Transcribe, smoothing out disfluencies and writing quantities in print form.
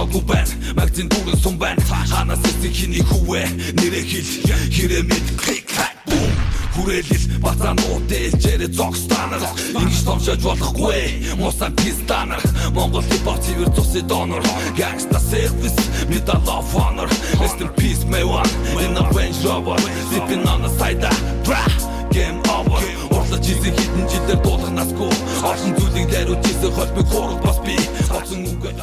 оноогүй байна. Магазин дүүрэн сум байна. Ханаас эсэх хиний хүүвэ нэрэ хэл хэрэгэд клик клак бум. Хүрээлэл бацаанууд ээлжээрээ зогстанар. Ингэж томшож болохгүй мусан пистанар. Монгол хип-хоп цэвэр цусы донор. Gangsta service, Medal of Honor. Rest in peace, my one. In a Range Rover, sipping on the cider. Game over. Урлаж хийсэн хитэн жилээр дуулах насгүй. Олон зүйлийг даруйж хийсэн хол би хурал бас би. Оцсон үгээ